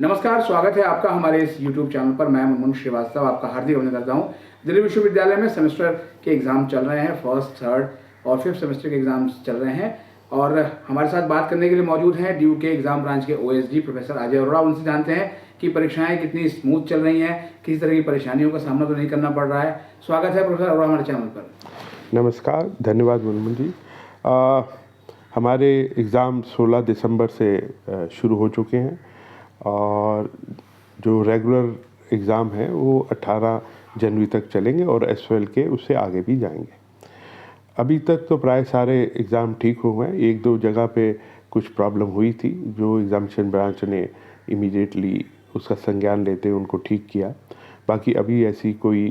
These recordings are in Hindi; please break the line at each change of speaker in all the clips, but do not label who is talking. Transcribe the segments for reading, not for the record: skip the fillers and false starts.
नमस्कार, स्वागत है आपका हमारे इस YouTube चैनल पर। मैं मुनमुन श्रीवास्तव आपका हार्दिक अभिनंदन करता हूँ। दिल्ली विश्वविद्यालय में सेमेस्टर के एग्ज़ाम चल रहे हैं। फर्स्ट, थर्ड और फिफ्थ सेमेस्टर के एग्ज़ाम्स चल रहे हैं और हमारे साथ बात करने के लिए मौजूद हैं ड्यू के एग्ज़ाम ब्रांच के OSD प्रोफेसर अजय अरोड़ा। उनसे जानते हैं कि परीक्षाएँ कितनी स्मूथ चल रही हैं, किसी तरह की परेशानियों का सामना तो नहीं करना पड़ रहा है। स्वागत है प्रोफेसर अरोड़ा हमारे चैनल पर।
नमस्कार, धन्यवाद मुनमुन जी। हमारे एग्ज़ाम 16 दिसंबर से शुरू हो चुके हैं और जो रेगुलर एग्ज़ाम हैं वो 18 जनवरी तक चलेंगे और SOL के उससे आगे भी जाएंगे। अभी तक तो प्राय सारे एग्ज़ाम ठीक हो गए हैं। एक दो जगह पे कुछ प्रॉब्लम हुई थी जो एग्ज़ामिनेशन ब्रांच ने इमीडिएटली उसका संज्ञान लेते हुए उनको ठीक किया। बाकी अभी ऐसी कोई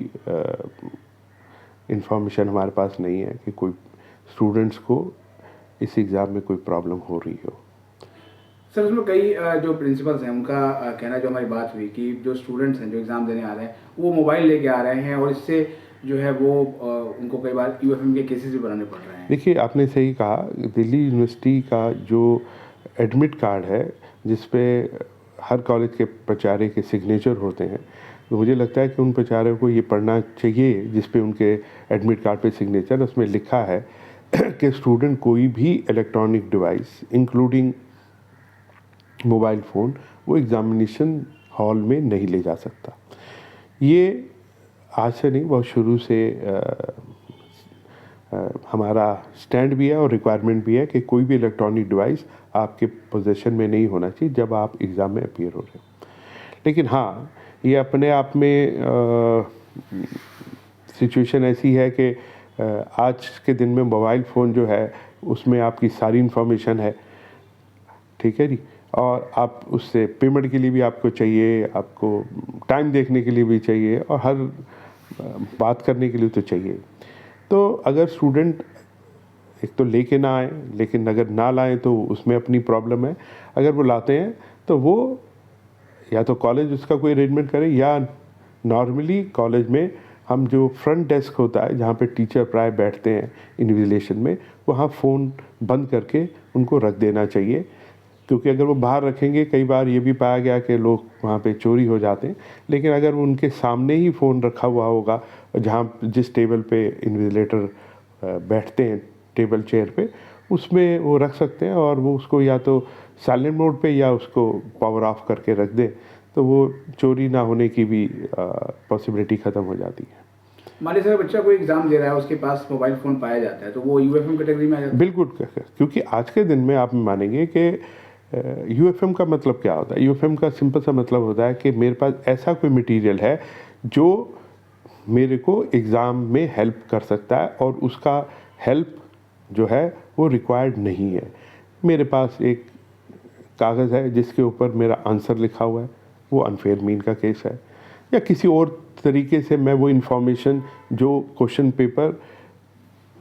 इन्फॉर्मेशन हमारे पास नहीं है कि कोई स्टूडेंट्स को इस एग्ज़ाम में कोई प्रॉब्लम हो रही हो।
सर, उसमें कई जो प्रिंसिपल्स हैं उनका कहना, जो हमारी बात हुई कि जो स्टूडेंट्स हैं जो एग्ज़ाम देने आ रहे हैं वो मोबाइल लेके आ रहे हैं और इससे जो है वो उनको कई बार UFM के केसेस भी बनाने पड़ रहे हैं।
देखिए, आपने सही कहा। दिल्ली यूनिवर्सिटी का जो एडमिट कार्ड है जिस पे हर कॉलेज के प्राचार्य के सिग्नेचर होते हैं, तो मुझे लगता है कि उन प्राचार्यों को ये पढ़ना चाहिए जिस पे उनके एडमिट कार्ड पे सिग्नेचर, उसमें लिखा है कि स्टूडेंट कोई भी electronic device including mobile phone वो एग्ज़ामिनेशन हॉल में नहीं ले जा सकता। ये आज से नहीं, बहुत शुरू से हमारा स्टैंड भी है और रिक्वायरमेंट भी है कि कोई भी इलेक्ट्रॉनिक डिवाइस आपके पोजीशन में नहीं होना चाहिए जब आप एग्ज़ाम में अपीयर हो रहे हो। लेकिन हाँ, ये अपने आप में सिचुएशन ऐसी है कि आज के दिन में मोबाइल फ़ोन जो है उसमें आपकी सारी इन्फॉर्मेशन है, ठीक है जी। और आप उससे पेमेंट के लिए भी आपको चाहिए, आपको टाइम देखने के लिए भी चाहिए और हर बात करने के लिए तो चाहिए। तो अगर स्टूडेंट एक तो लेके ना आए, लेकिन अगर ना लाएं तो उसमें अपनी प्रॉब्लम है। अगर वो लाते हैं तो वो या तो कॉलेज उसका कोई अरेंजमेंट करे या नॉर्मली कॉलेज में हम जो फ्रंट डेस्क होता है जहाँ पे टीचर प्राय बैठते हैं इन्विजिलेशन में, वहाँ फ़ोन बंद करके उनको रख देना चाहिए। क्योंकि अगर वो बाहर रखेंगे, कई बार ये भी पाया गया कि लोग वहाँ पे चोरी हो जाते हैं। लेकिन अगर उनके सामने ही फ़ोन रखा हुआ होगा जहाँ जिस टेबल पे इन्विजिलेटर बैठते हैं, टेबल चेयर पे, उसमें वो रख सकते हैं और वो उसको या तो साइलेंट मोड पे या उसको पावर ऑफ करके रख दें, तो वो चोरी ना होने की भी पॉसिबिलिटी ख़त्म हो जाती है।
मान लीजिए बच्चा कोई एग्ज़ाम दे रहा है, उसके पास मोबाइल फ़ोन पाया जाता है तो वो UFM कैटेगरी में आ जाता है?
बिल्कुल, क्योंकि आज के दिन में आप मानेंगे कि UFM का मतलब क्या होता है। UFM का सिंपल सा मतलब होता है कि मेरे पास ऐसा कोई मटेरियल है जो मेरे को एग्ज़ाम में हेल्प कर सकता है और उसका हेल्प जो है वो रिक्वायर्ड नहीं है। मेरे पास एक कागज़ है जिसके ऊपर मेरा आंसर लिखा हुआ है, वो अनफेयर मीन का केस है, या किसी और तरीके से मैं वो इन्फॉर्मेशन जो क्वेश्चन पेपर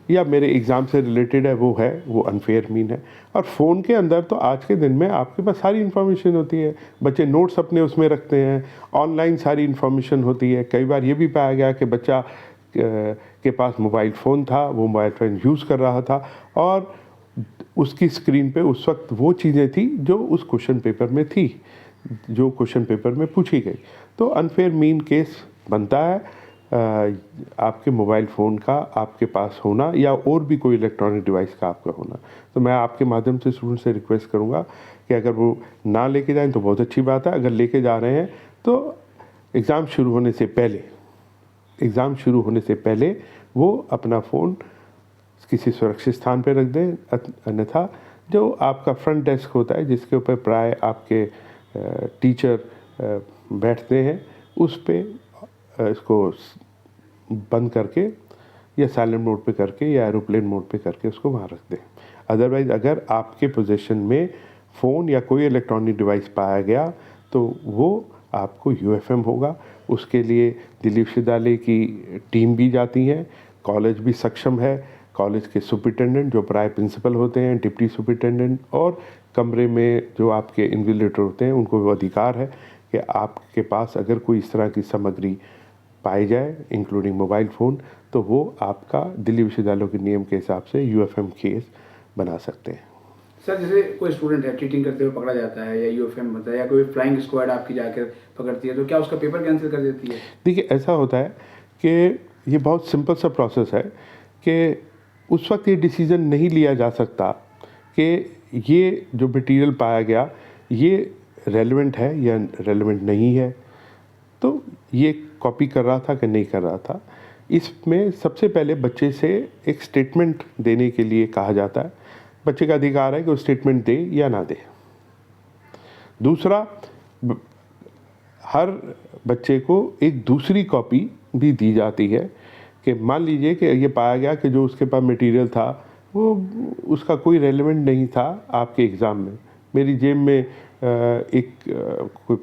या मेरे एग्ज़ाम से रिलेटेड है वो अनफेयर मीन है। और फ़ोन के अंदर तो आज के दिन में आपके पास सारी इन्फॉर्मेशन होती है। बच्चे नोट्स अपने उसमें रखते हैं, ऑनलाइन सारी इन्फॉर्मेशन होती है। कई बार ये भी पाया गया कि बच्चा के पास मोबाइल फ़ोन था, वो मोबाइल फ़ोन यूज़ कर रहा था और उसकी स्क्रीन पे उस वक्त वो चीज़ें थी जो उस क्वेश्चन पेपर में थी, जो क्वेश्चन पेपर में पूछी गई। तो अनफेयर मीन केस बनता है आपके मोबाइल फ़ोन का आपके पास होना या और भी कोई इलेक्ट्रॉनिक डिवाइस का आपका होना। तो मैं आपके माध्यम से स्टूडेंट से रिक्वेस्ट करूँगा कि अगर वो ना लेके जाएँ तो बहुत अच्छी बात है। अगर लेके जा रहे हैं तो एग्ज़ाम शुरू होने से पहले वो अपना फ़ोन किसी सुरक्षित स्थान पर रख दें। अन्यथा जो आपका फ्रंट डेस्क होता है जिसके ऊपर प्राय आपके टीचर बैठते हैं, उस पे इसको बंद करके या साइलेंट मोड पे करके या एरोप्लेन मोड पे करके उसको वहाँ रख दें। अदरवाइज़ अगर आपके पोजीशन में फ़ोन या कोई इलेक्ट्रॉनिक डिवाइस पाया गया तो वो आपको UFM होगा। उसके लिए दिल्ली विश्वविद्यालय की टीम भी जाती है, कॉलेज भी सक्षम है। कॉलेज के सुपरिटेंडेंट जो प्राय प्रिंसिपल होते हैं, डिप्टी सुपरिटेंडेंट और कमरे में जो आपके इन्विजिलेटर होते हैं, उनको वो अधिकार है कि आपके पास अगर कोई इस तरह की सामग्री पाई जाए इंक्लूडिंग मोबाइल फ़ोन, तो वो आपका दिल्ली विश्वविद्यालय के नियम के हिसाब से UFM केस बना सकते हैं।
सर जैसे कोई स्टूडेंट है चीटिंग करते हुए पकड़ा जाता है या यूएफएम होता है या कोई फ्लाइंग स्क्वाड आपकी जाकर पकड़ती है, तो क्या उसका पेपर कैंसिल कर देती है?
देखिए ऐसा होता है कि ये बहुत सिंपल सा प्रोसेस है कि उस वक्त ये डिसीज़न नहीं लिया जा सकता कि ये जो मटेरियल पाया गया ये रेलेवेंट है या रेलेवेंट नहीं है, तो ये कॉपी कर रहा था कि नहीं कर रहा था। इसमें सबसे पहले बच्चे से एक स्टेटमेंट देने के लिए कहा जाता है। बच्चे का अधिकार है कि वो स्टेटमेंट दे या ना दे। दूसरा, हर बच्चे को एक दूसरी कॉपी भी दी जाती है कि मान लीजिए कि ये पाया गया कि जो उसके पास मटेरियल था वो उसका कोई रेलेवेंट नहीं था आपके एग्ज़ाम में। मेरी जेब में कोई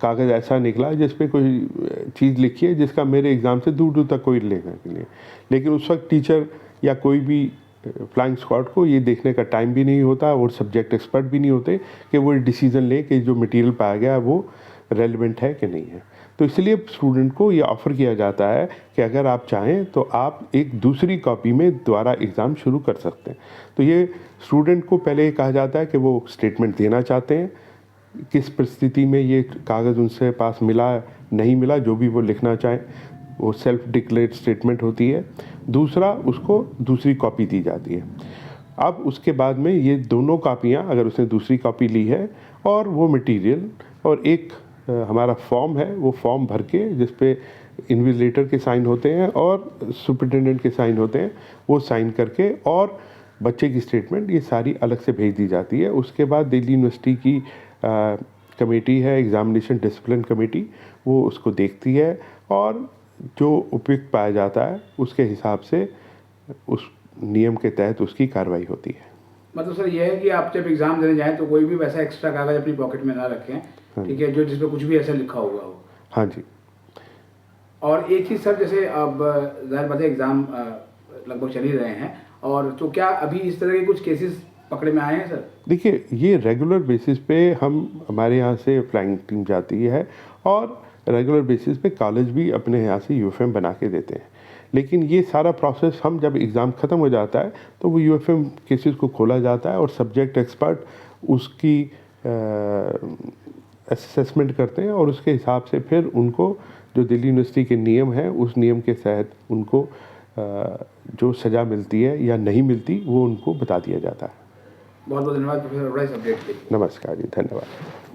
कागज़ ऐसा निकला जिस पे कोई चीज़ लिखी है जिसका मेरे एग्ज़ाम से दूर दूर तक कोई लेना के लिए, लेकिन उस वक्त टीचर या कोई भी फ्लाइंग स्क्वाड को ये देखने का टाइम भी नहीं होता और सब्जेक्ट एक्सपर्ट भी नहीं होते कि वो डिसीज़न लें कि जो मटेरियल पाया गया है वो रेलेवेंट है कि नहीं है। तो इसलिए स्टूडेंट को ये ऑफ़र किया जाता है कि अगर आप चाहें तो आप एक दूसरी कॉपी में दोबारा एग्ज़ाम शुरू कर सकते हैं। तो ये स्टूडेंट को पहले ये कहा जाता है कि वो स्टेटमेंट देना चाहते हैं, किस परिस्थिति में ये कागज़ उनसे पास मिला नहीं मिला, जो भी वो लिखना चाहें वो सेल्फ डिक्लेयर्ड स्टेटमेंट होती है। दूसरा, उसको दूसरी कॉपी दी जाती है। अब उसके बाद में ये दोनों कापियाँ, अगर उसने दूसरी कॉपी ली है और वो मटेरियल और एक हमारा फॉर्म है, वो फॉर्म भर के जिस पे इन्विजिलेटर के साइन होते हैं और सुपरिटेंडेंट के साइन होते हैं, वो साइन करके और बच्चे की स्टेटमेंट, ये सारी अलग से भेज दी जाती है। उसके बाद दिल्ली यूनिवर्सिटी की कमेटी है, एग्ज़ामिनेशन डिसिप्लिन कमेटी, वो उसको देखती है और जो उपयुक्त पाया जाता है उसके हिसाब से उस नियम के तहत उसकी कार्रवाई होती है।
मतलब सर ये है कि आप जब एग्जाम देने जाएं तो कोई भी वैसा एक्स्ट्रा कागज अपनी पॉकेट में ना रखें, ठीक है, जो जिसमें कुछ भी ऐसा लिखा हुआ हो।
हाँ जी।
और एक चीज़ सर, जैसे अब ज़ाहिर बात है एग्ज़ाम लगभग चल ही रहे हैं, और तो क्या अभी इस तरह के कुछ केसेस पकड़े में आए हैं सर? देखिए,
ये रेगुलर बेसिस पे हमारे यहाँ से फ्लाइंग टीम जाती है और रेगुलर बेसिस पे कॉलेज भी अपने यहाँ से यूएफएम बना के देते हैं। लेकिन ये सारा प्रोसेस हम जब एग्ज़ाम ख़त्म हो जाता है तो वो यूएफएम केसेस को खोला जाता है और सब्जेक्ट एक्सपर्ट उसकी असेसमेंट करते हैं और उसके हिसाब से फिर उनको जो दिल्ली यूनिवर्सिटी के नियम हैं उस नियम के तहत उनको जो सज़ा मिलती है या नहीं मिलती वो उनको बता दिया जाता है।
बहुत बहुत धन्यवाद प्रोफेसर, बड़ा इस अपडेट के लिए।
नमस्कार जी, धन्यवाद।